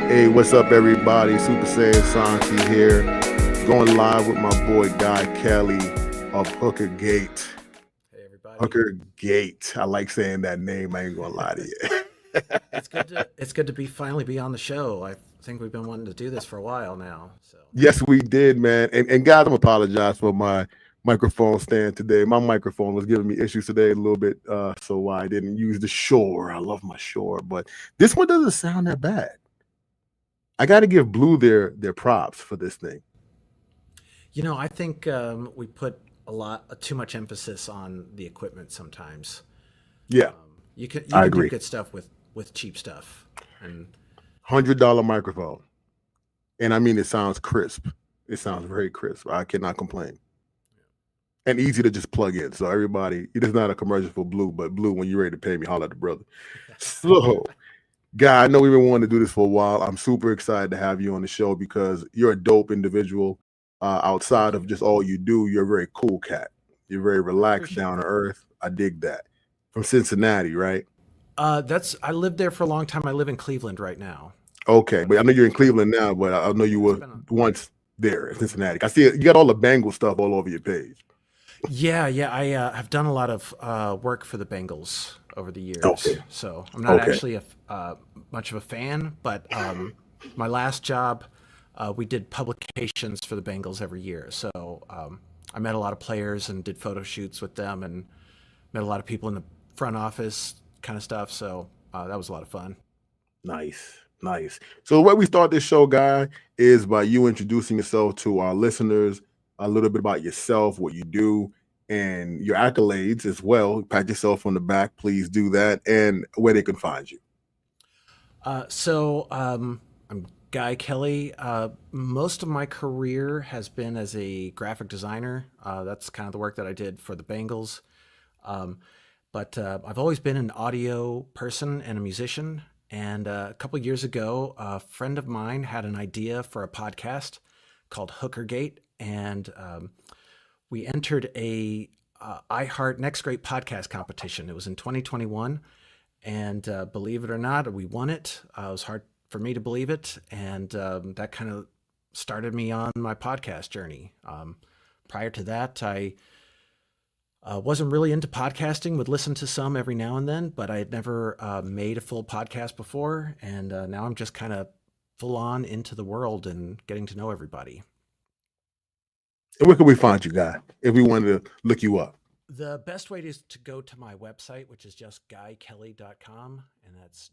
Hey, what's up, everybody? Super Saiyan Santi here, going live with my boy Guy Kelly of Hooker Gate. Hey everybody. Hooker Gate. I like saying that name. I ain't gonna lie to you. It's good to finally be on the show. I think we've been wanting to do this for a while now. So Yes, we did, man. And guys, I'm apologize for my microphone stand today. My microphone was giving me issues today a little bit, so I didn't use the Shure. I love my Shure, but this one doesn't sound that bad. I got to give Blue their props for this thing. I think we put too much emphasis on the equipment sometimes. Yeah, You I can do agree. good stuff with cheap stuff, and $100 microphone. And I mean, it sounds crisp. It sounds very crisp. I cannot complain. And easy to just plug in. So everybody, it is not a commercial for Blue, but Blue, when you're ready to pay me, holler at the brother. So, guy, I know we've been wanting to do this for a while. I'm super excited to have you on the show because you're a dope individual. thank Outside of you. just all you do, you're a very cool cat. You're very I relaxed, appreciate down to that. earth. I dig that. From Cincinnati, right? That's I lived there for a long time. I live in Cleveland right now, Okay, but but I know you're in it's been a Cleveland long now, time. but I know you Yeah, it's were been a once there in Cincinnati. I see it. You got all the Bengal stuff all over your page. Yeah. I have done a lot of work for the Bengals over the years, Okay. so I'm not Okay. actually much of a fan. But my last job, we did publications for the Bengals every year. So I met a lot of players and did photo shoots with them, and met a lot of people in the front office kind of stuff. So that was a lot of fun. Nice. Nice. So the way we start this show, guy, is by you introducing yourself to our listeners, a little bit about yourself, what you do, and your accolades as well. Pat yourself on the back, please do that, and where they can find you. I'm Guy Kelly. Most of my career has been as a graphic designer. That's kind of the work that I did for the Bengals. Um, but I've always been an audio person and a musician. And a couple years ago, a friend of mine had an idea for a podcast called Hookergate, and we entered a iHeart Next Great Podcast competition. It was in 2021, and believe it or not, we won it. It was hard for me to believe it, and that kind of started me on my podcast journey. Prior to that, I wasn't really into podcasting. Would listen to some every now and then, but I had never made a full podcast before, and now I'm just kind of full on into the world and getting to know everybody. And where can we find you, guy, if we wanted to look you up? The best way is to go to my website, which is just guykelly.com, and that's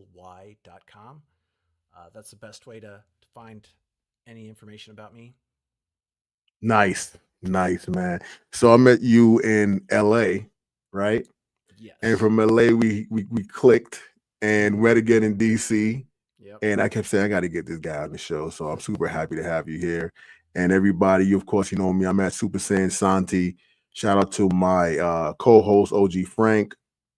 GUYKELLY.com. That's the best way to find any information about me. Nice. Nice, man. So I met you in LA, right? And Yes. from LA, we clicked and Hmm. met again in DC. Yep. And I kept saying, I got to get this guy on the show. So I'm super happy to have you here. And everybody, you, of course, you know me. I'm at Super Saiyan Santi. Shout out to my co host, OG Frank,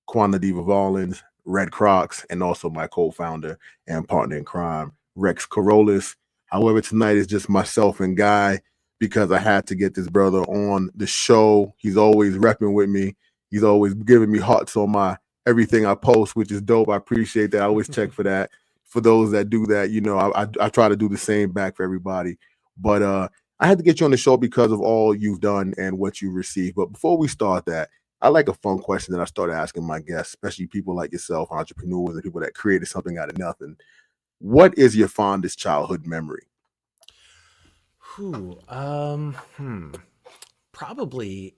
Quanta Diva Rollins, Red Crocs, and also my co founder and partner in crime, Rex Corollis. However, tonight is just myself and Guy because I had to get this brother on the show. He's always repping with me, he's always giving me hearts on my everything I post, which is dope. I appreciate that. I always check for that. For those that do that, I try to do the same back for everybody. But I had to get you on the show because of all you've done and what you received. But before we start that, I like a fun question that I started asking my guests, especially people like yourself, entrepreneurs and people that created something out of nothing. What is your fondest childhood memory? Whew. Probably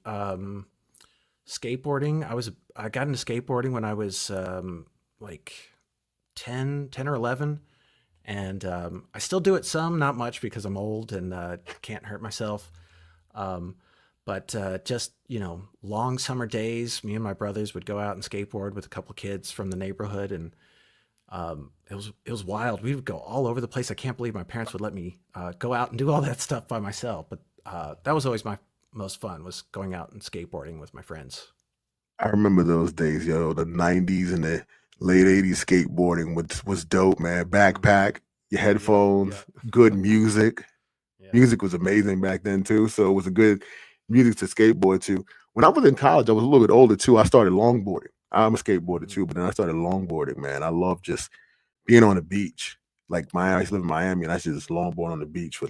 skateboarding. I got into skateboarding when I was like 10 or 11, and I still do it some, not much because I'm old and can't hurt myself. Um, but just long summer days, me and my brothers would go out and skateboard with a couple of kids from the neighborhood, and it was wild. We would go all over the place. I can't believe my parents would let me go out and do all that stuff by myself. But that was always my most fun, was going out and skateboarding with my friends. I remember those days, the 90s and the late 80s skateboarding was dope, man. Hmm. Backpack, your Yep, headphones, yep, good music. yeah. Music was amazing back then too, so it was a good music to skateboard to. When I was in college, I was a little bit older too. I started longboarding. I'm a skateboarder too, but then I started longboarding, man. I love just being on the beach. Like I used to live in Miami, and I used to just longboard on the beach for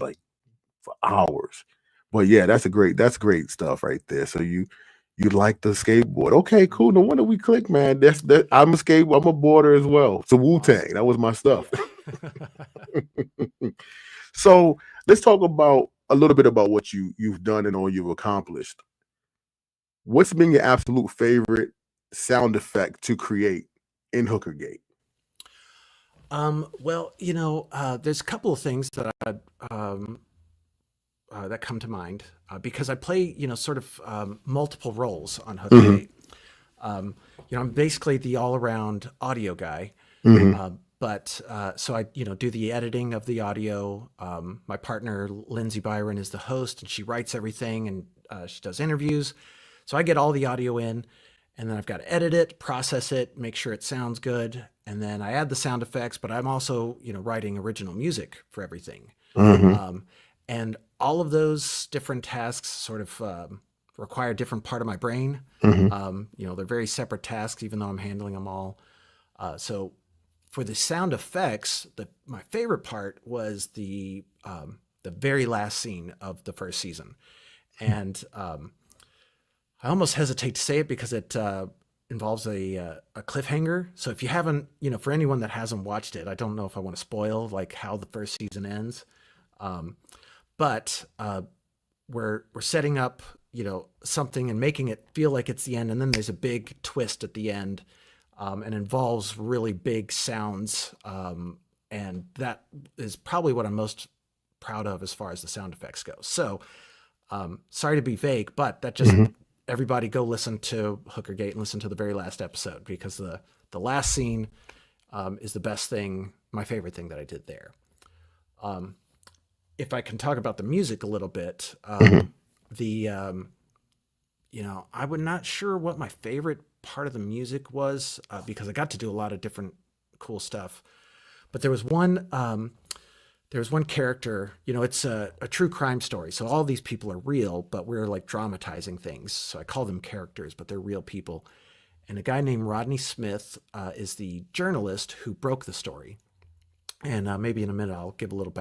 hours. But yeah, that's great stuff right there. So you like the skateboard. Okay, cool. No wonder we click, man. I'm I'm a boarder as well. It's a Wu-Tang. Awesome. That was my stuff. Yeah. So let's talk about a little bit about what you've done and all you've accomplished. What's been your absolute favorite sound effect to create in Hookergate? Well, there's a couple of things that come to mind because I play, sort of multiple roles on Hmm. Hookergate. I'm basically the all-around audio guy. Hmm. So I, do the editing of the audio. My partner, Lindsay Byron, is the host, and she writes everything, and she does interviews. So I get all the audio in, and then I've got to edit it, process it, make sure it sounds good, and then I add the sound effects. But I'm also, writing original music for everything. Hmm. Um, and all of those different tasks sort of require a different part of my brain. Hmm. They're very separate tasks, even though I'm handling them all. So for the sound effects, my favorite part was the very last scene of the first season, and I almost hesitate to say it because it involves a cliffhanger. So if you haven't, for anyone that hasn't watched it, I don't know if I want to spoil like how the first season ends, um, but we're setting up, something and making it feel like it's the end, and then there's a big twist at the end, and involves really big sounds, and that is probably what I'm most proud of as far as the sound effects go. So, sorry to be vague, but that just Hmm. everybody go listen to Hookergate and listen to the very last episode because the last scene is the best thing, my favorite thing that I did there. Um, if I can talk about the music a little bit, Hmm. the I was not sure what my favorite part of the music was because I got to do a lot of different cool stuff. But there was one character. It's a true crime story, so all these people are real, but we're like dramatizing things. So I call them characters, but they're real people. And a guy named Rodney Smith is the journalist who broke the story. And maybe in a minute I'll give a little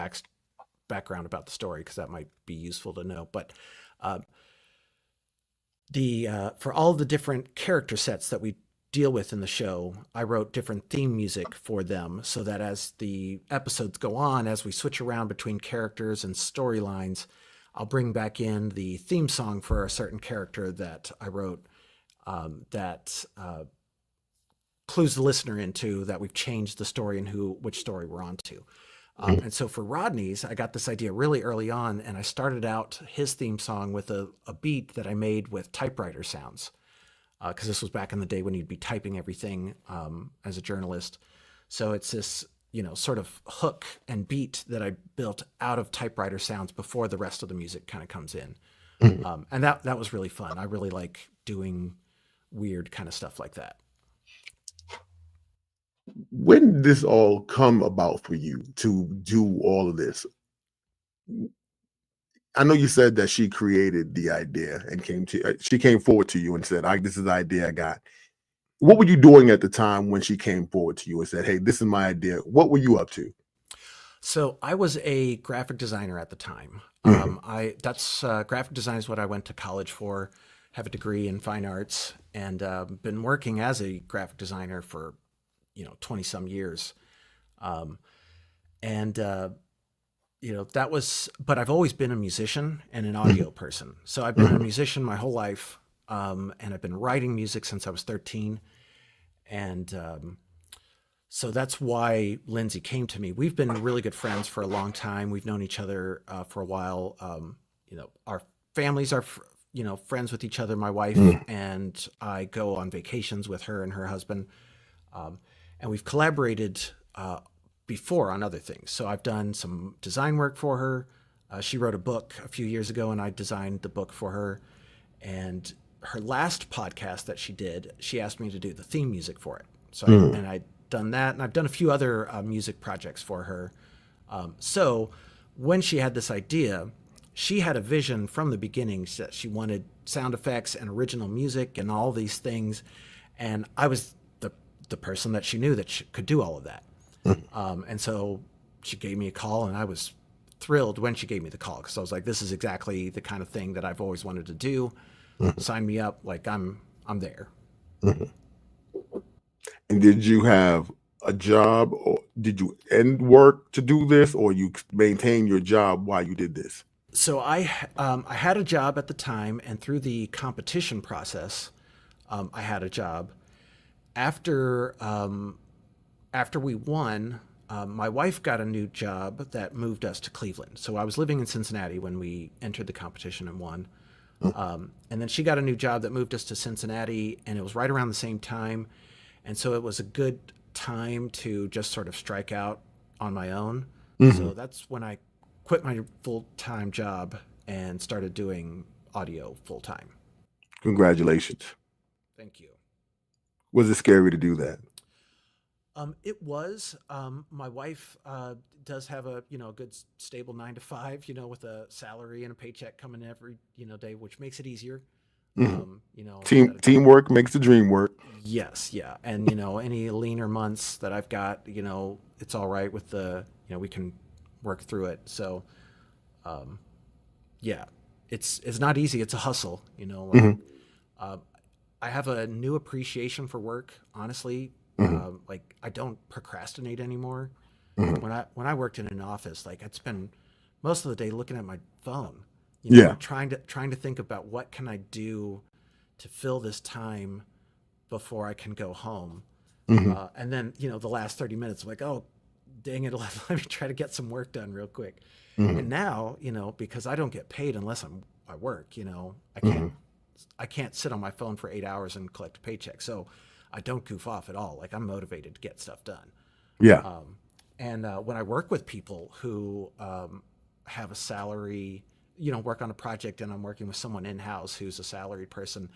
background about the story because that might be useful to know. But uh, the for all the different character sets that we deal with in the show, I wrote different theme music for them so that as the episodes go on, as we switch around between characters and storylines, I'll bring back in the theme song for a certain character that I wrote that clues the listener into that we've changed the story and which story we're on to. And so for Rodney's, I got this idea really early on, and I started out his theme song with a beat that I made with typewriter sounds, because this was back in the day when you'd be typing everything as a journalist. So it's this, sort of hook and beat that I built out of typewriter sounds before the rest of the music kind of comes in. Hmm. And that was really fun. I really like doing weird kind of stuff like that. When did this all come about for you to do all of this? I know you said that she created the idea and she came forward to you and said, this is the idea I got. What were you doing at the time when she came forward to you and said, hey, this is my idea? What were you up to? So I was a graphic designer at the time. Hmm. Graphic design is what I went to college for, have a degree in fine arts, and been working as a graphic designer for 20 some years. Um, and that was, but I've always been a musician and an audio person. So I've been a Hmm. musician my whole life, and I've been writing music since I was 13. And so that's why Lindsay came to me. We've been really good friends for a long time. We've known each other for a while. Our families are, friends with each other. My wife Hmm. and I go on vacations with her and her husband. Um, and we've collaborated before on other things. So I've done some design work for her. She wrote a book a few years ago, and I designed the book for her. And her last podcast that she did, she asked me to do the theme music for it. Hmm. I'd done that, and I've done a few other music projects for her. So when she had this idea, she had a vision from the beginning that she wanted sound effects and original music and all these things. And I was the person that she knew that could do all of that. And so she gave me a call, and I was thrilled when she gave me the call, because I was like, this is exactly the kind of thing that I've always wanted to do. Sign me up. Like, I'm there. And did you have a job, or did you end work to do this, or you maintain your job while you did this? So I had a job at the time, and through the competition process, I had a job. After after we won, my wife got a new job that moved us to Cleveland. So I was living in Cincinnati when we entered the competition and won. And then she got a new job that moved us to Cincinnati, and it was right around the same time. And so it was a good time to just sort of strike out on my own. So that's when I quit my full-time job and started doing audio full-time. Congratulations. Thank you. Was it scary to do that? It was. My wife does have a good stable 9 to 5, with a salary and a paycheck coming every day, which makes it easier. Teamwork makes the dream work. Yes, yeah, and any leaner months that I've got, it's all right with we can work through it. So, yeah, it's not easy. It's a hustle. I have a new appreciation for work, honestly. Like, I don't procrastinate anymore. When I worked in an office, like, I'd spend most of the day looking at my phone, trying to think about what can I do to fill this time before I can go home. And then, the last 30 minutes, I'm like, oh, dang it, let me try to get some work done real quick. And now, because I don't get paid unless I work, I can't sit on my phone for 8 hours and collect a paycheck. So I don't goof off at all. Like, I'm motivated to get stuff done. Yeah. And when I work with people who have a salary, work on a project, and I'm working with someone in-house who's a salaried person,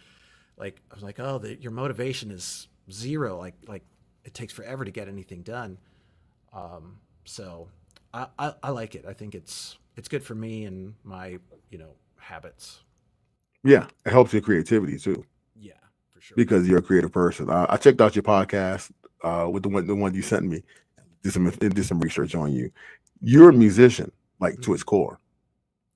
like, I was like, oh, your motivation is zero. Like it takes forever to get anything done. So I like it. I think it's good for me and my, habits. Yeah. It helps your creativity too, Yeah, for sure. because you're a creative person. I checked out your podcast with the one you sent me. Did some research on you. You're a musician, like, to its core.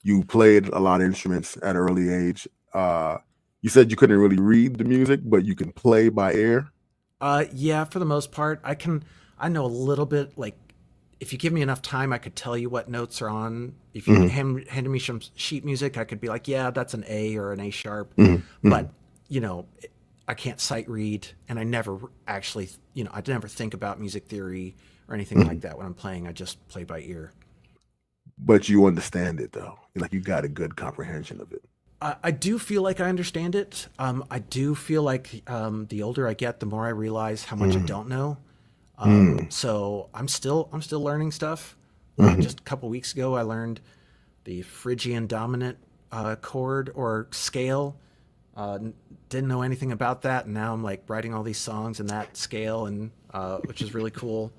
You played a lot of instruments at an early age. You said you couldn't really read the music, but you can play by ear. Yeah, for the most part, I know a little bit. Like, if you give me enough time, I could tell you what notes are on. If you handed me some sheet music, I could be like, yeah, that's an A or an A sharp. But, I can't sight read, and I never actually, I never think about music theory or anything like that when I'm playing. I just play by ear. But you understand it, though. Like, you got a good comprehension of it. I do feel like I understand it. I do feel like the older I get, the more I realize how much I don't know. So I'm still learning stuff. Just a couple weeks ago, I learned the Phrygian dominant chord or scale. Didn't know anything about that, and now I'm like writing all these songs in that scale, and which is really cool.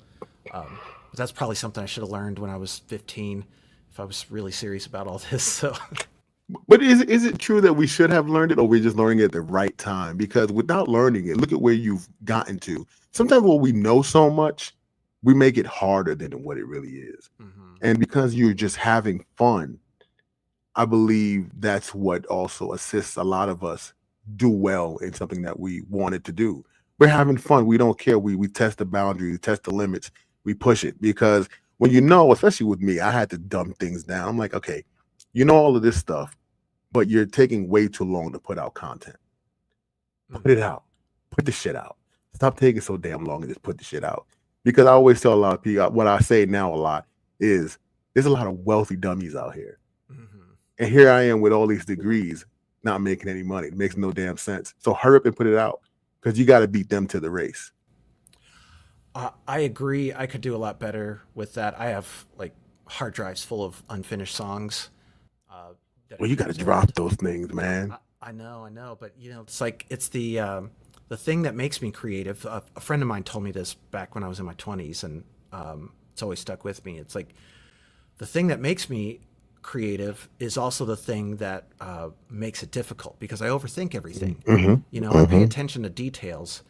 But that's probably something I should have learned when I was 15 if I was really serious about all this. So. But is it true that we should have learned it, or we're just learning it at the right time? Because without learning it, look at where you've gotten to. Sometimes when we know so much, we make it harder than what it really is. And because you're just having fun, I believe that's what also assists a lot of us do well in something that we wanted to do. We're having fun. We don't care. We test the boundaries, we test the limits, we push it. Because when especially with me, I had to dumb things down. I'm like, okay, all of this stuff, but you're taking way too long to put out content. Put it out. Put the shit out. Stop taking so damn long and just put the shit out. Because I always tell a lot of people, what I say now a lot is, there's a lot of wealthy dummies out here. And here I am with all these degrees, not making any money. It makes no damn sense. So hurry up and put it out, because you got to beat them to the race. I agree. I could do a lot better with that. I have like hard drives full of unfinished songs. Well, you got to drop those things, man. I know, but it's like, it's the thing that makes me creative. A friend of mine told me this back when I was in my 20s, and it's always stuck with me. It's like, the thing that makes me creative is also the thing that makes it difficult because I overthink everything. I pay attention to details,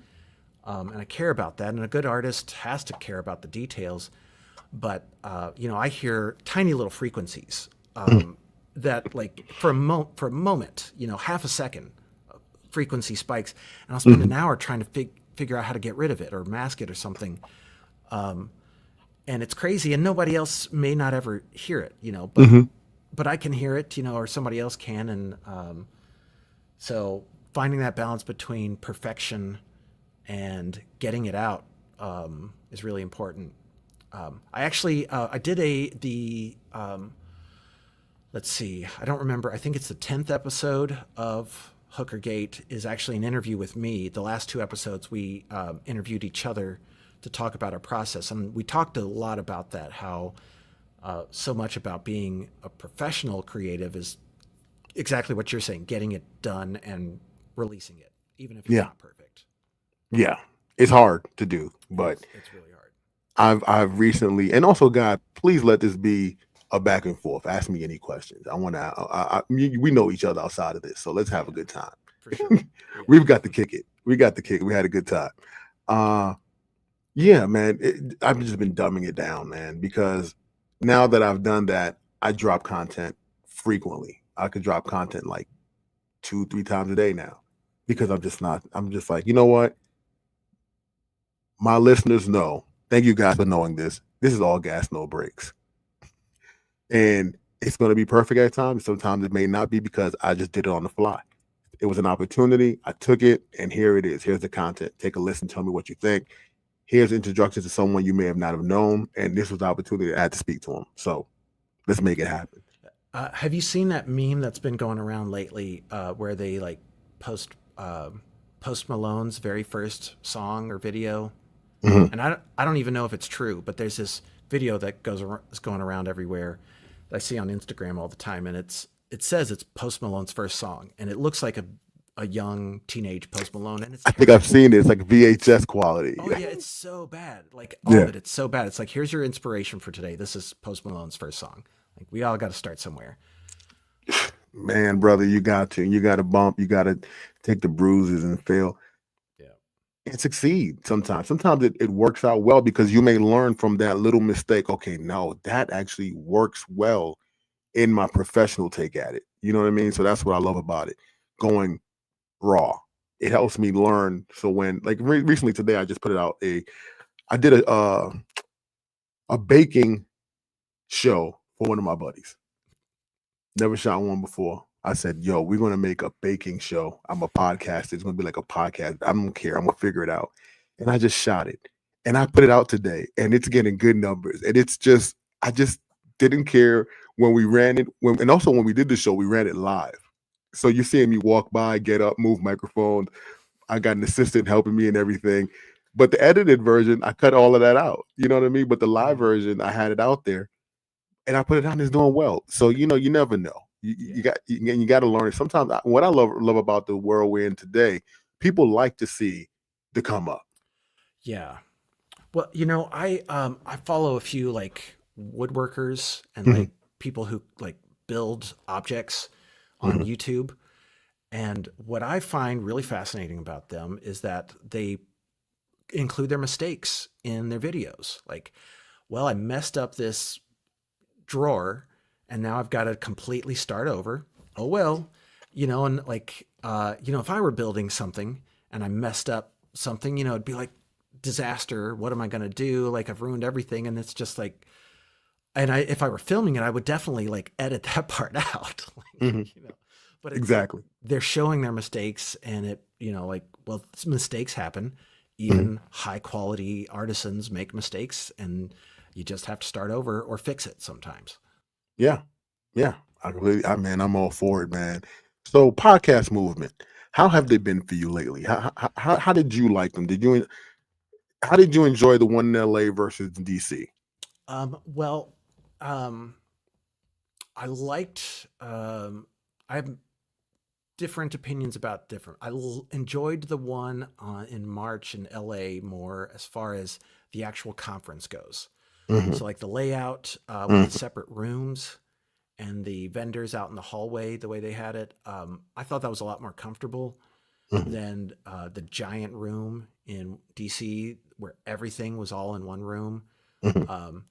and I care about that. And a good artist has to care about the details. But I hear tiny little frequencies that, like, for a moment, half a second, frequency spikes, and I'll spend an hour trying to figure out how to get rid of it or mask it or something. And it's crazy, and nobody else may not ever hear it, but I can hear it, or somebody else can, and so finding that balance between perfection and getting it out is really important. I actually I did let's see, I don't remember. I think it's the 10th episode of Hooker Gate is actually an interview with me. The last 2 episodes we interviewed each other to talk about our process, and we talked a lot about that. How so much about being a professional creative is exactly what you're saying, getting it done and releasing it, even if it's not perfect. Yeah, it's hard to do, but it's really hard. I've recently, and also, God, please let this be a back and forth. Ask me any questions. I want to. We know each other outside of this, so let's have a good time. For sure. We've got to kick it. We had a good time. Yeah, man. I've just been dumbing it down, man, because now that I've done that, I drop content frequently. I could drop content like 2-3 times a day now because I'm just like, you know what? My listeners know. Thank you guys for knowing this. This is all gas, no brakes. And it's going to be perfect at times. Sometimes it may not be because I just did it on the fly. It was an opportunity. I took it, and here it is. Here's the content. Take a listen. Tell me what you think. Here's introductions to someone you may have not have known, and this was the opportunity I had to speak to them. So let's make it happen. Have you seen that meme that's been going around lately where they like post Malone's very first song or video? And I don't even know if it's true, but there's this video that is going around everywhere that I see on Instagram all the time, and it says it's Post Malone's first song, and it looks like a young teenage Post Malone, and I think I've seen it. It's like VHS quality. Oh yeah, it's so bad. Like all of it, it's so bad. It's like, here's your inspiration for today. This is Post Malone's first song. Like, we all got to start somewhere. Man, brother, you got to bump. You got to take the bruises and fail. And succeed sometimes. Sometimes it works out well because you may learn from that little mistake. Okay, no, that actually works well in my professional take at it. You know what I mean? So that's what I love about it. Going raw. It helps me learn. So when, like, recently today, I just put it out. I did a baking show for one of my buddies. Never shot one before. I said, yo, we're going to make a baking show. I'm a podcaster. It's going to be like a podcast. I don't care. I'm going to figure it out. And I just shot it. And I put it out today. And it's getting good numbers. And it's just, I just didn't care when we ran it. And also when we did the show, we ran it live. So you're seeing me walk by, get up, move microphone. I got an assistant helping me and everything. But the edited version, I cut all of that out. You know what I mean? But the live version, I had it out there. And I put it out and it's doing well. So, you never know. You got to learn it. Sometimes what I love about the world we're in today, people like to see the come up. Yeah. Well, I follow a few like woodworkers and like people who like build objects on YouTube. And what I find really fascinating about them is that they include their mistakes in their videos. Like, well, I messed up this drawer and now I've got to completely start over. Oh, well, and like, if I were building something and I messed up something, it'd be like disaster. What am I going to do? Like, I've ruined everything. And it's just like, and if I were filming it, I would definitely like edit that part out. But exactly. Like, they're showing their mistakes and it, like, well, mistakes happen. Even high quality artisans make mistakes and you just have to start over or fix it sometimes. Yeah. I'm all for it, man. So podcast movement, how have they been for you lately? How did you like them? How did you enjoy the one in LA versus DC? I liked, I have different opinions about different. I enjoyed the one in March in LA more as far as the actual conference goes. So like the layout with separate rooms and the vendors out in the hallway, the way they had it, I thought that was a lot more comfortable than the giant room in DC where everything was all in one room. Mhm. Um,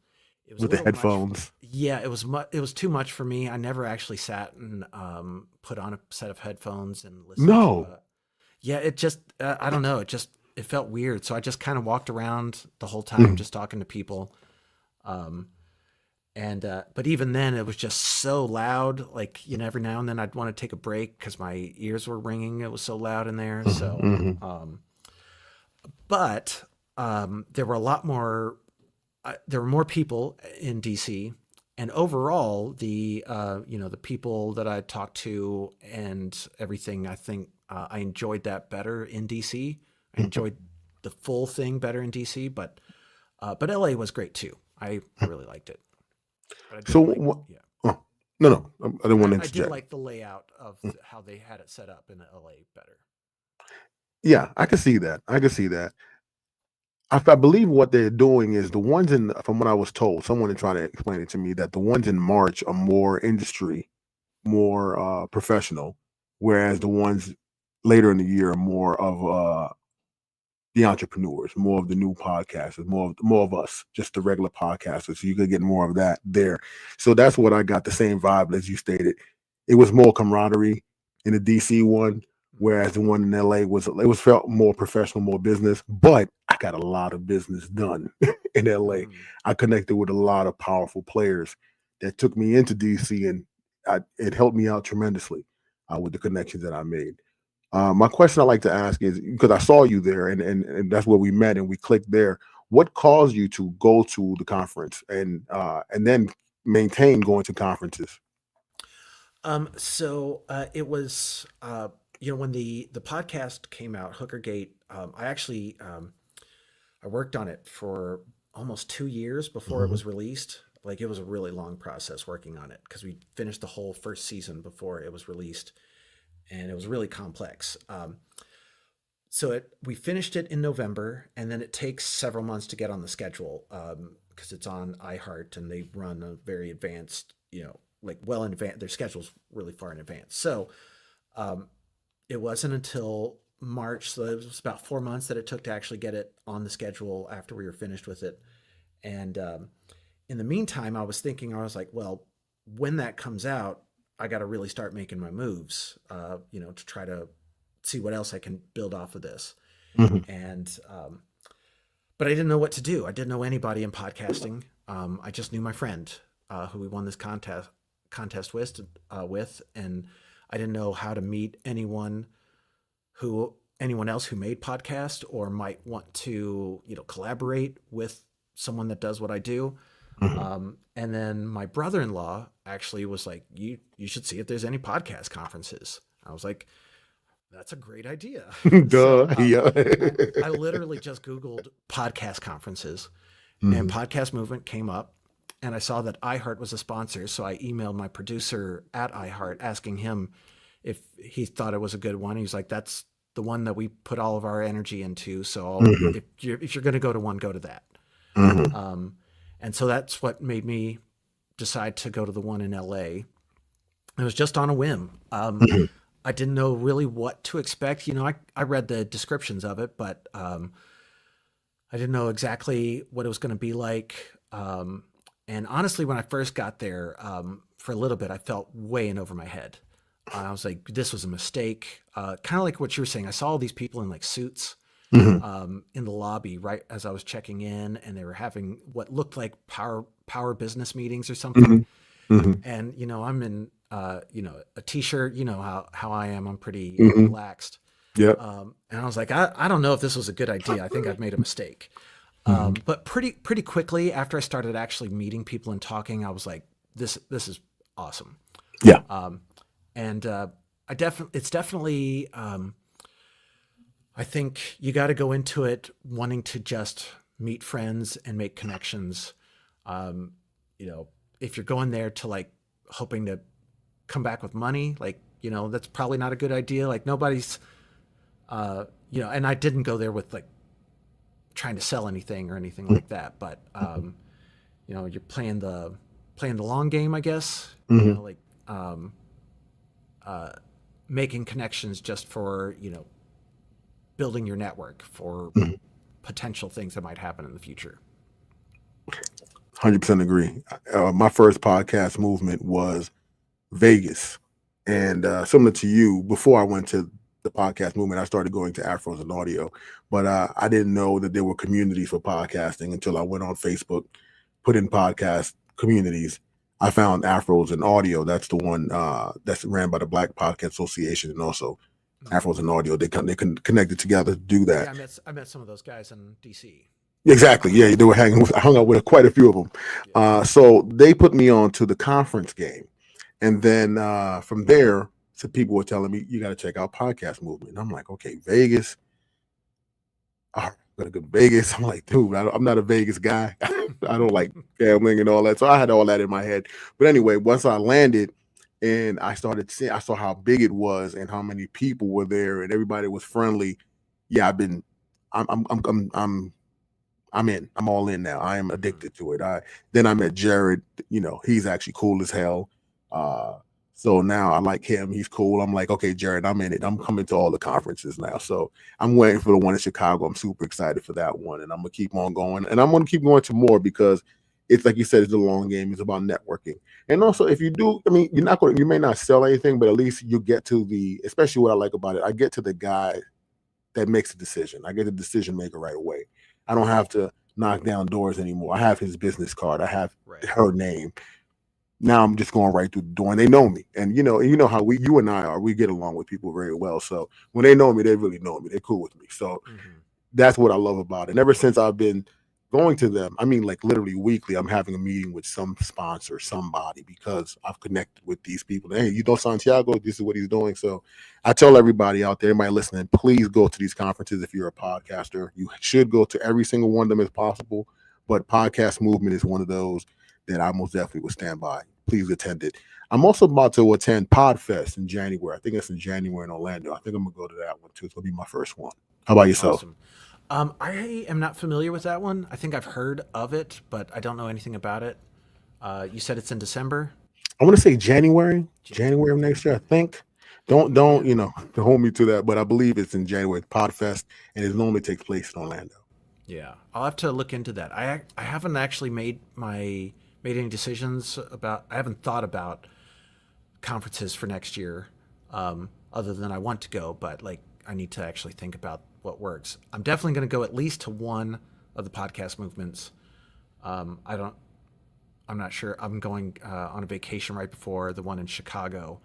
it was a With the little much. headphones. Yeah, it was too much for me. I never actually sat and put on a set of headphones and listened to No. a. Yeah, it just I don't know. It felt weird. So I just kind of walked around the whole time, Mhm. just talking to people. Um, and but even then, it was just so loud. Like every now and then, I'd want to take a break because my ears were ringing. It was so loud in there. Mhm. So, Mhm. but there were a lot more. There were more people in DC, and overall, the people that I talked to and everything, I think I enjoyed that better in DC. I Mhm. enjoyed the full thing better in DC, but LA was great too. I really liked it, but I So didn't like what? yeah. Oh, no, no, I didn't want to I did interject. like the layout of how they had it set up in LA better. Yeah, I can see that. I can see that. I believe what they're doing is the ones in, from what I was told, someone is trying to explain it to me that the ones in March are more industry, more professional, whereas the ones later in the year are more of the entrepreneurs, more of the new podcasters, more of us, just the regular podcasters. So you could get more of that there. So that's what I got, the same vibe as you stated. It was more camaraderie in the DC one, whereas the one in LA was felt more professional, more business. But I got a lot of business done in LA. Mm-hmm. I connected with a lot of powerful players that took me into DC, and it helped me out tremendously with the connections that I made. My question I like to ask is, because I saw you there, and that's where we met and we clicked there. What caused you to go to the conference and then maintain going to conferences? It was when the podcast came out, Hookergate. I worked on it for almost 2 years before it Mhm. was released. Like it was a really long process working on it because we finished the whole first season before it was released, and it was really complex. We finished it in November, and then it takes several months to get on the schedule because it's on iHeart and they run a very advanced, like well in advance. Their schedule's really far in advance. So um, it wasn't until March, so it was about 4 months that it took to actually get it on the schedule after we were finished with it. And in the meantime, I was like, well, when that comes out, I got to really start making my moves, to try to see what else I can build off of this. Mhm. And but I didn't know what to do. I didn't know anybody in podcasting. I just knew my friend who we won this contest with, and I didn't know how to meet anyone else who made podcast or might want to collaborate with someone that does what I do. Mhm. And then my brother-in-law actually was like, you should see if there's any podcast conferences. I was like, that's a great idea. so Duh. Yeah. I literally just Googled podcast conferences, and Mhm. Podcast Movement came up, and I saw that iHeart was a sponsor. So I emailed my producer at iHeart asking him if he thought it was a good one. He was like, "That's the one that we put all of our energy into. So Mhm. if you're going to go to one, go to that." Mhm. Um, and so that's what made me decide to go to the one in LA. It was just on a whim. Mhm. I didn't know really what to expect. I read the descriptions of it, but I didn't know exactly what it was going to be like. And honestly, when I first got there, for a little bit, I felt way in over my head. I was like, this was a mistake. Kind of like what you were saying. I saw all these people in like suits Mhm. in the lobby right as I was checking in, and they were having what looked like power business meetings or something. Mhm. Mhm. And I'm in a t-shirt. You know how I am. I'm pretty Mhm. relaxed. Yep. And I was like, I don't know if this was a good idea. I think I've made a mistake. Mhm. But pretty quickly after I started actually meeting people and talking, I was like, this is awesome. Yeah. And it's definitely I think you got to go into it wanting to just meet friends and make connections. Um, you know, if you're going there to like hoping to come back with money, like that's probably not a good idea. Like nobody's and I didn't go there with like trying to sell anything or anything like that. But you're playing playing the long game, I guess. Hmm. Like uh, making connections just for building your network for Hmm. potential things that might happen in the future. 100% agree. My first podcast movement was Vegas. And similar to you, before I went to the podcast movement, I started going to Afros and Audio. But I didn't know that there were communities for podcasting until I went on Facebook, put in podcast communities. I found Afros and Audio. That's the one that's ran by the Black Podcast Association, and also Afros and Audio. They connected together to do that. Yeah, I met some of those guys in DC. Exactly. Yeah, they were hanging with. I hung out with quite a few of them. Yeah. So they put me on to the conference game. And then from there, some people were telling me, you got to check out Podcast Movement. And I'm like, okay, Vegas. All right, I'm going to go to Vegas. I'm like, dude, I'm not a Vegas guy. I don't like gambling and all that. So I had all that in my head. But anyway, once I landed and I started seeing, I saw how big it was and how many people were there and everybody was friendly. Yeah, I'm in. I'm all in now. I am addicted to it. Then I met Jared. He's actually cool as hell. So now I like him. He's cool. I'm like, okay, Jared, I'm in it. I'm coming to all the conferences now. So I'm waiting for the one in Chicago. I'm super excited for that one, and I'm gonna keep on going. And I'm gonna keep going to more because it's like you said, it's the long game. It's about networking. And also, if you do, I mean, you may not sell anything, but at least you get to especially what I like about it. I get to the guy that makes a decision. I get the decision maker right away. I don't have to knock down doors anymore. I have his business card. I have her name. Now I'm just going right through the door, and they know me. And you know how you and I are. We get along with people very well. So when they know me, they really know me. They're cool with me. So that's what I love about it. And ever since I've been going to them, I mean, like literally weekly, I'm having a meeting with some sponsor, somebody, because I've connected with these people. Hey, Santiago, this is what he's doing. So I tell everybody out there, everybody listening, please go to these conferences. If you're a podcaster, you should go to every single one of them as possible. But Podcast Movement is one of those that I most definitely would stand by. Please attend it. I'm also about to attend Podfest in January. I think it's in January in Orlando. I think I'm going to go to that one too. It's going to be my first one. How about yourself? Awesome. I am not familiar with that one. I think I've heard of it, but I don't know anything about it. You said it's in December. I want to say January of next year. I think. Don't hold me to that, but I believe it's in January. Podfest, and it normally takes place in Orlando. Yeah, I'll have to look into that. I haven't actually made any decisions about. I haven't thought about conferences for next year, other than I want to go, but like I need to actually think about what works. I'm definitely going to go at least to one of the podcast movements. I'm not sure. I'm going on a vacation right before the one in Chicago,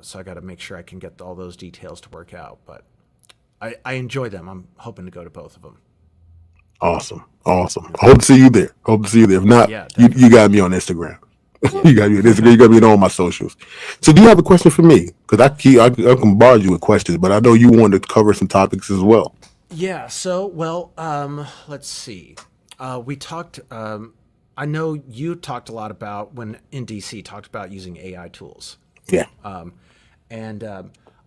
so I got to make sure I can get all those details to work out. But I enjoy them. I'm hoping to go to both of them. Awesome. I hope to see you there. If not, Yeah, you got me on Instagram. You got me on Instagram. You got me on all my socials. So, do you have a question for me? Because I can bombard you with questions, but I know you wanted to cover some topics as well. Yeah. So, well, let's see. We talked. I know you talked a lot about when in DC talked about using AI tools. Yeah. And I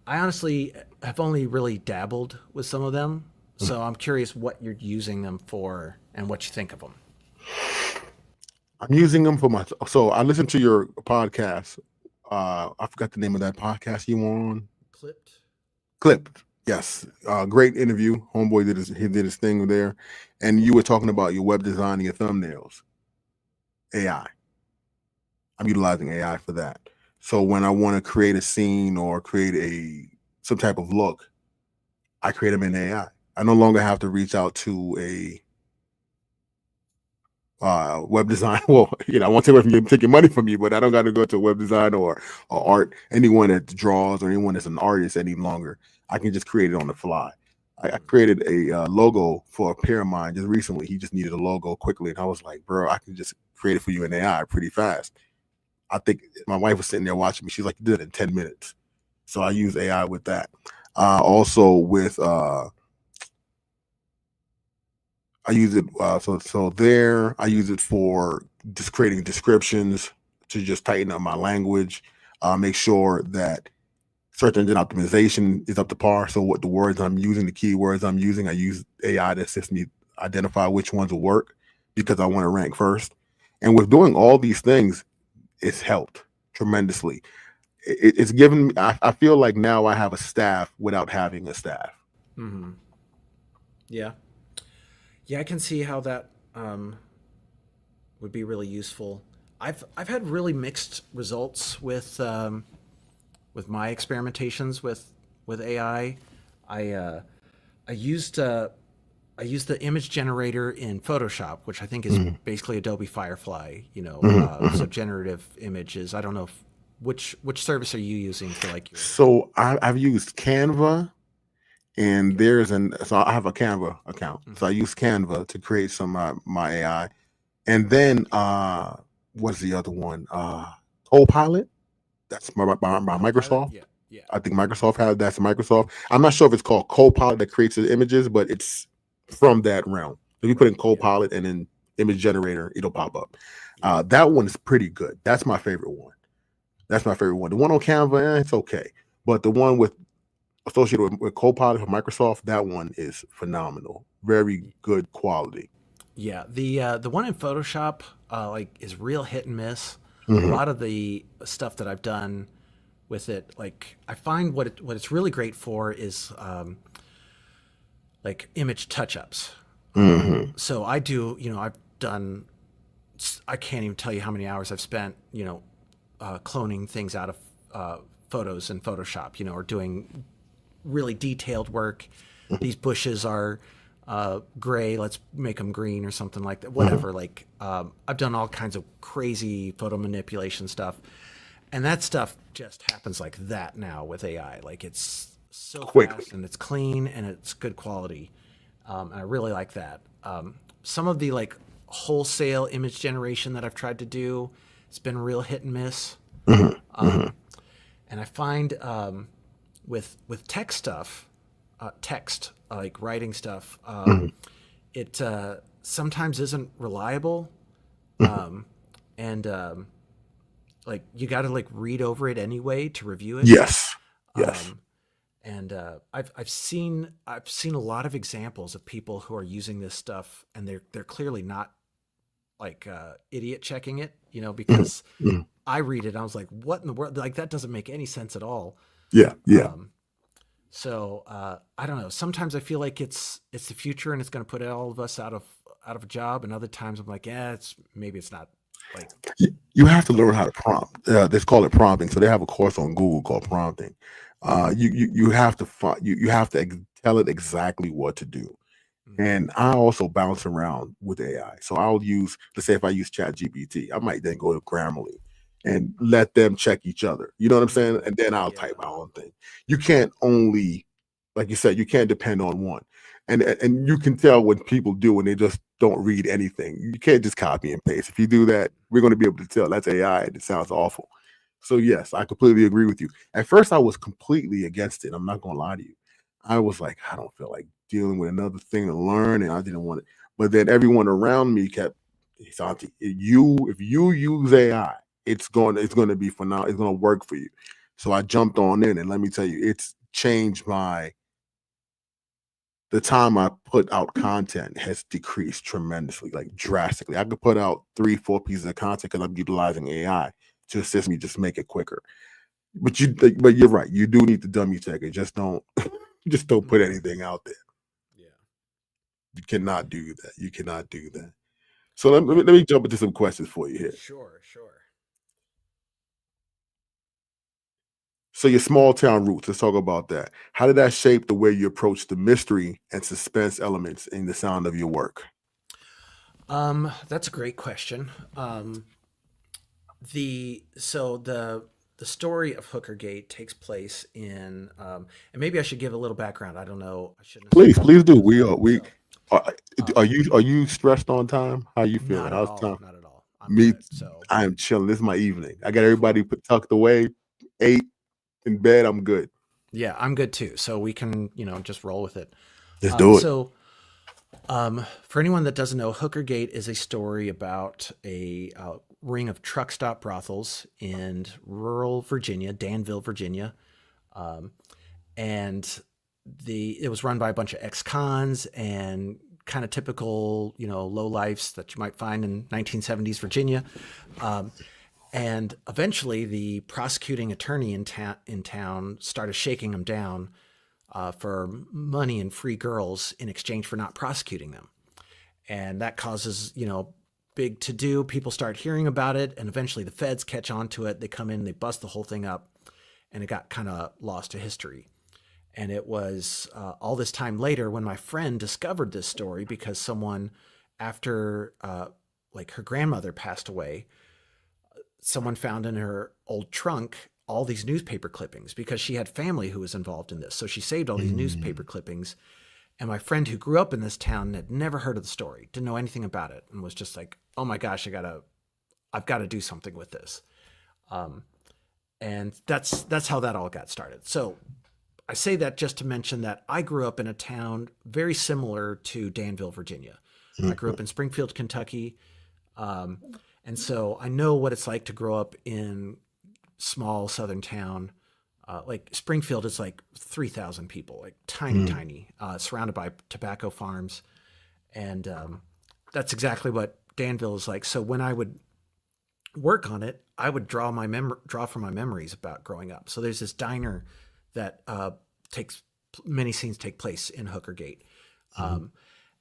honestly have only really dabbled with some of them. So I'm curious what you're using them for and what you think of them. I'm using them for so I listened to your podcast. I forgot the name of that podcast you were on. Clipped. Yes. Great interview. Homeboy did his thing there. And you were talking about your web design and your thumbnails. AI. I'm utilizing AI for that. So when I want to create a scene or create some type of look, I create them in AI. I no longer have to reach out to a web design. Well, I want to take your money from you, but I don't got to go to a web design or art. Anyone that draws or anyone that's an artist any longer, I can just create it on the fly. I created a logo for a peer of mine just recently. He just needed a logo quickly, and I was like, bro, I can just create it for you in AI pretty fast. I think my wife was sitting there watching me. She's like, you did it in 10 minutes. So I use AI with that. Also with I use it I use it for just creating descriptions to just tighten up my language, make sure that search engine optimization is up to par. So what the words I'm using, the keywords I'm using, I use AI to assist me identify which ones will work because I want to rank first. And with doing all these things, it's helped tremendously. It's given me, I feel like now I have a staff without having a staff. Mm-hmm. Yeah. Yeah, I can see how that would be really useful. I've had really mixed results with my experimentations with AI. I used I used the image generator in Photoshop, which I think is Mhm, basically Adobe Firefly. mhm, So mhm. generative images. I don't know if which service are you using for like your So I've used Canva, and okay. so I have a Canva account. So I Hmm. use Canva to create some my AI, and then what's the other one? Copilot. That's by Copilot? Microsoft. Yeah, yeah. I think Hmm. Microsoft has that's Microsoft. I'm not sure if it's called Copilot that creates the images, but it's from that realm. If you put in Right. Yeah, Copilot and then image generator, it'll pop up. yeah. That one is pretty good. That's my favorite one. That's my favorite one. The one on Canva, it's okay, but the one with associated with Copilot from Microsoft, that one is phenomenal. Very good quality. Yeah, the one in Photoshop like is real hit and miss. A Hmm. lot of the stuff that I've done with it, like I find what it's really great for is like image touch ups. Hmm. So I do, I've done, I can't even tell you how many hours I've spent, cloning things out of photos in Photoshop, or doing really detailed work. These bushes are gray. Let's make them green or something like that. Hmm. Whatever. Like I've done all kinds of crazy photo manipulation stuff, and that stuff just happens like that now with AI. Like it's so Quickly. fast and it's clean and it's good quality, and I really like that. Some of the like wholesale image generation that I've tried to do, it's been real hit and miss. Hmm. Hmm. And I find with tech stuff, like writing stuff, Hmm. it sometimes isn't reliable, Hmm. and like you got to like read over it anyway to review it. Yes. Yes. Um, and I've seen a lot of examples of people who are using this stuff, and they're clearly not like idiot checking it, Hmm. because Hmm. I read it, and I was like, what in the world? Like that doesn't make any sense at all. Yeah. Yeah. Um, So I don't know. Sometimes I feel like it's the future and it's going to put all of us out of a job, and other times I'm like, yeah, it's not like You have to learn how to prompt. They call it prompting. So they have a course on Google called prompting. You have to you have to tell it exactly what to do. mm, And I also bounce around with AI. So I'll use, let's say if I use Chat GPT, I might then go to Grammarly and let them check each other. You know what I'm saying? And then I'll type yeah, my own thing. You can't only, like you said, you can't depend on one. And you can tell when people do when they just don't read anything. You can't just copy and paste. If you do that, we're going to be able to tell that's AI and it sounds awful. So yes, I completely agree with you. At first, I was completely against it. I'm not going to lie to you. I was like, I don't feel like dealing with another thing to learn, and I didn't want it. But then everyone around me kept, Santi, if you use AI, it's going to be phenomenal. It's going to work for you. So I jumped on in, and let me tell you, it's changed my the time I put out content has decreased tremendously, like drastically. I could put out 3, 4 pieces of content because I'm utilizing AI to assist me just make it quicker. But you're right. You do need to dummy check it. Just don't put hmm, anything out there. yeah, You cannot do that. You cannot do that. So yeah. let me jump into some questions for you here. Sure, sure. So your small town roots. Let's talk about that. How did that shape the way you approach the mystery and suspense elements in the sound of your work? That's a great question. The story of Hooker Gate takes place in, and maybe I should give a little background. I don't know. I shouldn't have Please, started please with do. that. We So, are, um, are you stressed on time? How you feeling? not at How's all, time? not at all. I'm Me, good. So I am chilling. This is my evening. I got everybody cool. put tucked away, ate in bed. I'm good. Yeah, I'm good too. So we can, just roll with it. Let's Um, do it. so for anyone that doesn't know, Hooker Gate is a story about a ring of truck stop brothels in rural Virginia, Danville, Virginia, and it was run by a bunch of ex-cons and kind of typical, low lifes that you might find in 1970s Virginia. Um, and eventually, the prosecuting attorney in town started shaking them down for money and free girls in exchange for not prosecuting them. And that causes, big to do. People start hearing about it, and eventually the feds catch on to it. They come in, they bust the whole thing up, and it got kind of lost to history. And it was all this time later when my friend discovered this story because someone, after like her grandmother passed away, someone found in her old trunk all these newspaper clippings because she had family who was involved in this. So she saved all these newspaper Mm. clippings. And my friend who grew up in this town had never heard of the story, didn't know anything about it, and was just like, "Oh my gosh, I've got to do something with this." Um, and that's how that all got started. So I say that just to mention that I grew up in a town very similar to Danville, Virginia. I grew Mhm. up in Springfield, Kentucky, um, and so I know what it's like to grow up in small southern town. Like Springfield is like 3,000 people, like tiny, Mm. tiny, surrounded by tobacco farms. And that's exactly what Danville is like. So when I would work on it, I would draw from my memories about growing up. So there's this diner that takes many scenes take place in Hooker Gate. Mhm. Um,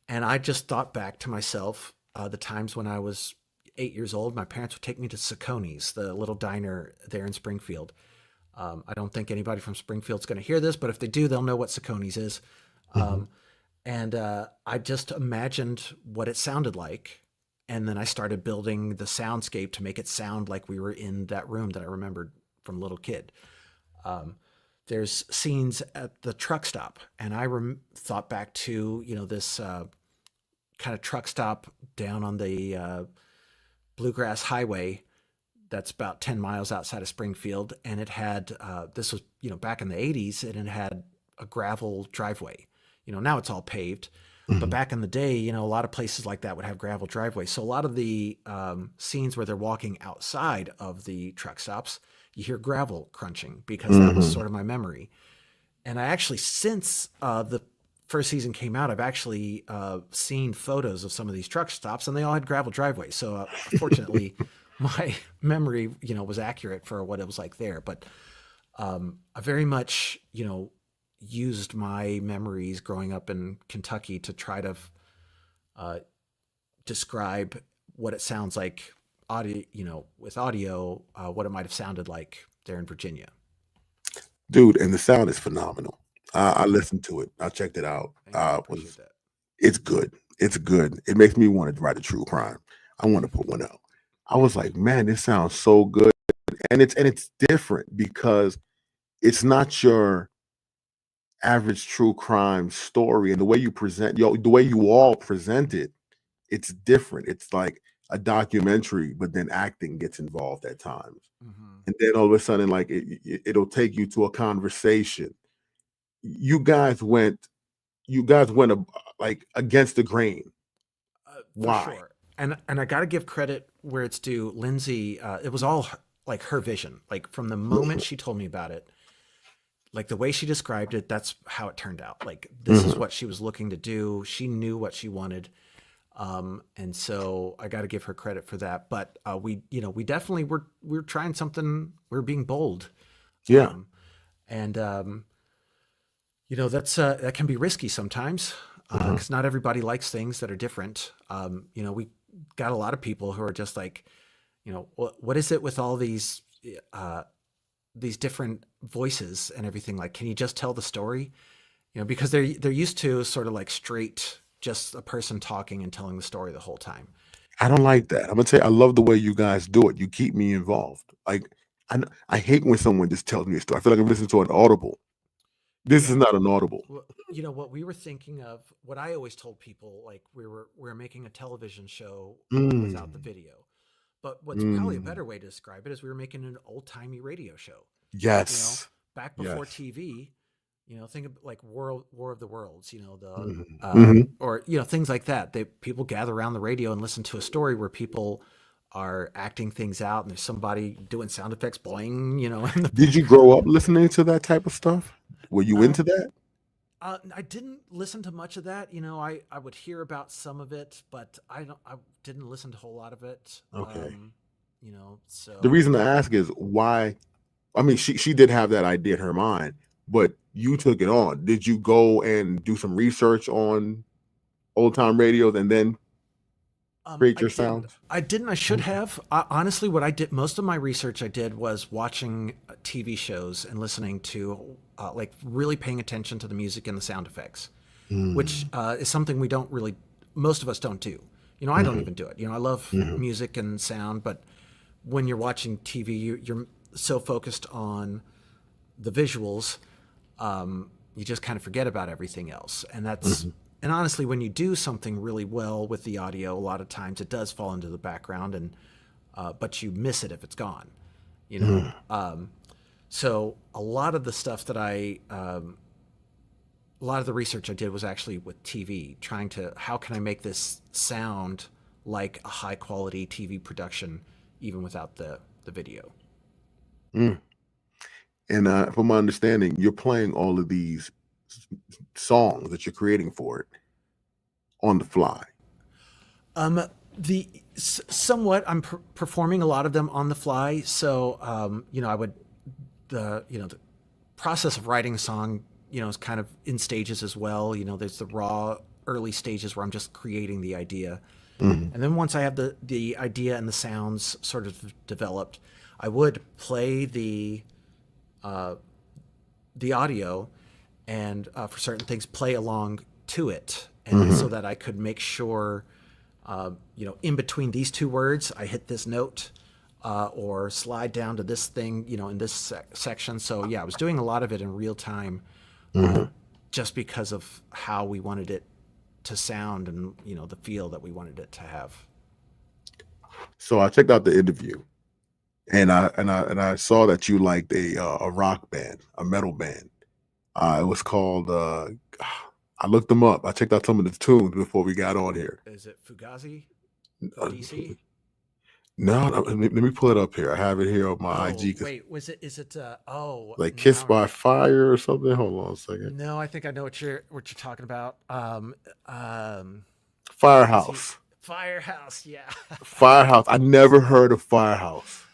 and I just thought back to myself the times when I was 8 years old. My parents would take me to Sacconi's, the little diner there in Springfield. I don't think anybody from Springfield's going to hear this, but if they do, they'll know what Sacconi's is. Mhm. Um, and I just imagined what it sounded like. And then I started building the soundscape to make it sound like we were in that room that I remembered from little kid. Um, there's scenes at the truck stop, and I thought back to this kind of truck stop down on the Bluegrass Highway that's about 10 miles outside of Springfield. And it had, this was, back in the 80s, and it had a gravel driveway. Now it's all paved. But Mhm. back in the day, a lot of places like that would have gravel driveways. So a lot of the scenes where they're walking outside of the truck stops, you hear gravel crunching because that was Mhm. sort of my memory. And I actually, since the first season came out, I've actually seen photos of some of these truck stops, and they all had gravel driveways. So fortunately, my memory, was accurate for what it was like there. But I very much, used my memories growing up in Kentucky to try to uh, describe what it sounds like audio, with audio, what it might have sounded like there in Virginia. Dude, and the sound is phenomenal. I Thank you. listened to it. I checked it out. Thank you. I appreciate Was that. It's good. It's good. It makes me want to write a true crime. I want to put one out. I was like, man, this sounds so good, and it's different because it's not your average true crime story, and the way you present, the way you all present it, it's different. It's like a documentary, but then acting gets involved at times, Hmm. and then all of a sudden, like it'll take you to a conversation. You guys went, like against the grain. For Why? sure. And I got to give credit where it's due. Lindsay, it was all like her vision. Like from the moment Mhm. she told me about it, like the way she described it, that's how it turned out. Like this is Mhm. what she was looking to do. She knew what she wanted. And so I got to give her credit for that. But we definitely we were trying something. We were being bold. Yeah. Um, and that can be risky sometimes Mhm. because not everybody likes things that are different. We got a lot of people who are just like, what is it with all uh, these different voices and everything? Like, can you just tell the story? Because they're used to sort of like straight, just a person talking and telling the story the whole time. I don't like that. Imma tell you, I love the way you guys do it. You keep me involved. Like, I hate when someone just tells me a story. I feel like I'm listening to an audible. This is Yeah. not an audible. What we were thinking of, what I always told people, like we were making a television show without the Mm, video. But what's probably a mm. better way to describe it is we were making an old timey radio show. You know, Yes. back before Yes. TV. Think of like War of the Worlds. The Mhm. Mhm. or things like that. People gather around the radio and listen to a story where people are acting things out, and there's somebody doing sound effects, boing, in the Did you background. grow up listening to that type of stuff? Were you Um, into that? I didn't listen to much of that. I would hear about some of it, but I didn't listen to a whole lot of it. Okay. The So reason I ask is why. I mean, she did have that idea in her mind, but you took it on. Did you go and do some research on old time radios and then create I your didn't. sounds? I didn't. I should have. Honestly, what I did, most of my research I did was watching TV shows and listening to, like, really paying attention to the music and the sound effects, which is something we don't really, most of us don't do. I don't even do it. I love music and sound, but when you're watching TV, you're so focused on the visuals, you just kind of forget about everything else. And honestly, when you do something really well with the audio, a lot of times it does fall into the background, and but you miss it if it's gone. You know, so a lot of the stuff that a lot of the research I did was actually with TV, trying to, how can I make this sound like a high quality TV production, even without the video. Mm. And from my understanding, you're playing all of these songs that you're creating for it on the fly. The somewhat I'm performing a lot of them on the fly. So I would the process of writing a song is kind of in stages as well. There's the raw early stages where I'm just creating the idea, and then once I have the idea and the sounds sort of developed, I would play the audio and for certain things play along to it, and so that I could make sure in between these two words I hit this note or slide down to this thing in this section. So yeah, I was doing a lot of it in real time, just because of how we wanted it to sound and the feel that we wanted it to have. So I checked out the interview, and I saw that you liked a rock band, a metal band. It was called. I looked them up. I checked out some of the tunes before we got on here. Is it Fugazi? Uh, DC? no, let me pull it up here. I have it here on my IG. Wait, is it Like Kissed by Fire or something? Hold on a second. No, I think I know what you're talking about. Firehouse. Firehouse, yeah. Firehouse. I never heard of Firehouse.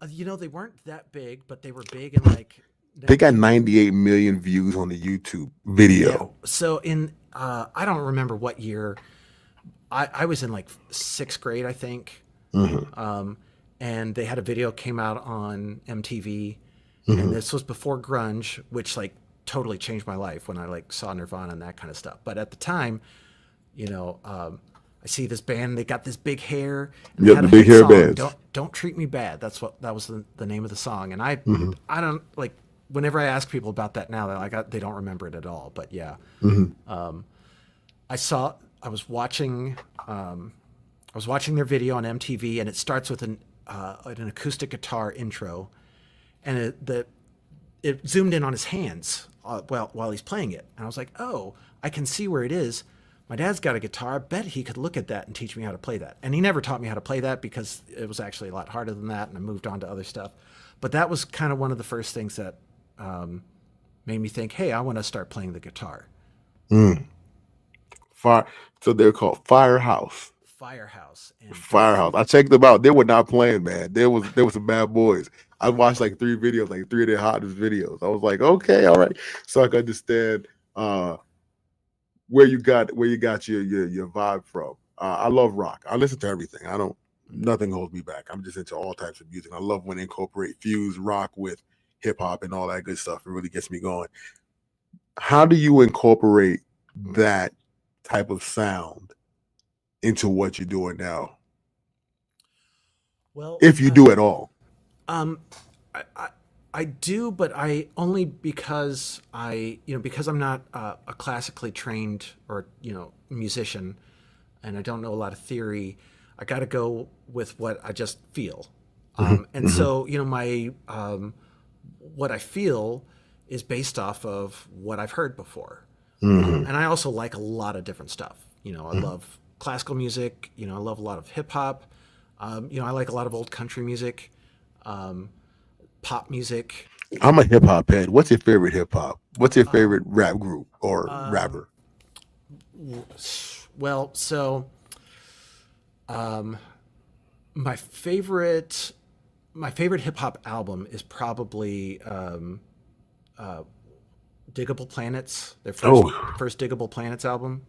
They weren't that big, but they were big in like. They got 98 million views on the YouTube video. Yeah. So I don't remember what year. I was in like 6th grade, I think. And they had a video came out on MTV, and this was before grunge, which like totally changed my life when I like saw Nirvana and that kind of stuff. But at the time, I see this band, they got this big hair. And Yep, the big hair bands. Don't Treat Me Bad. That was the name of the song. And I don't like, whenever I ask people about that now, they're like, they don't remember it at all. But yeah, I was watching their video on MTV, and it starts with an acoustic guitar intro, and it zoomed in on his hands while he's playing it, and I was like, oh, I can see where it is. My dad's got a guitar. I bet he could look at that and teach me how to play that. And he never taught me how to play that because it was actually a lot harder than that, and I moved on to other stuff. But that was kind of one of the first things that made me think, hey, I want to start playing the guitar. So they're called Firehouse. Firehouse. I checked them out. They were not playing, man. There was some bad boys. I watched like 3 videos, like 3 of their hottest videos. I was like, okay, all right. So I can understand where you got your vibe from. I love rock. I listen to everything. Nothing holds me back. I'm just into all types of music. I love when they fuse rock with hip hop and all that good stuff. It really gets me going. How do you incorporate that type of sound into what you're doing now? Well, if you do at all. I do, but I only because because I'm not a classically trained or musician, and I don't know a lot of theory. I got to go with what I just feel, and so my what I feel is based off of what I've heard before, and I also like a lot of different stuff. I love classical music. I love a lot of hip hop. I like a lot of old country music. Pop music. I'm a hip hop head. What's your favorite hip hop? What's your Oh, favorite rap group or um, rapper? well, so um, my favorite my favorite hip hop album is probably uh, Diggable Planets, their first Oh, first Diggable Planets album.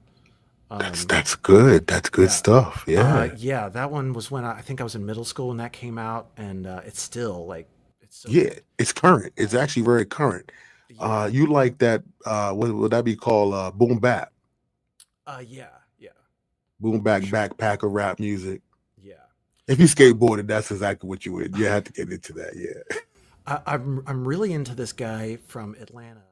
Um, that's good. That's good yeah, stuff. Yeah. yeah, that one was when I think I was in middle school when that came out, and it's still like it's so Yeah. good. It's current. It's Yeah, actually very current. yeah, You like that what would that be called? Boom bap. yeah, yeah, Boom for back sure. backpacker rap music. Yeah. If you Um, skateboarded, that's exactly what you would. You had to get into that. Yeah. I'm really into this guy from Atlanta.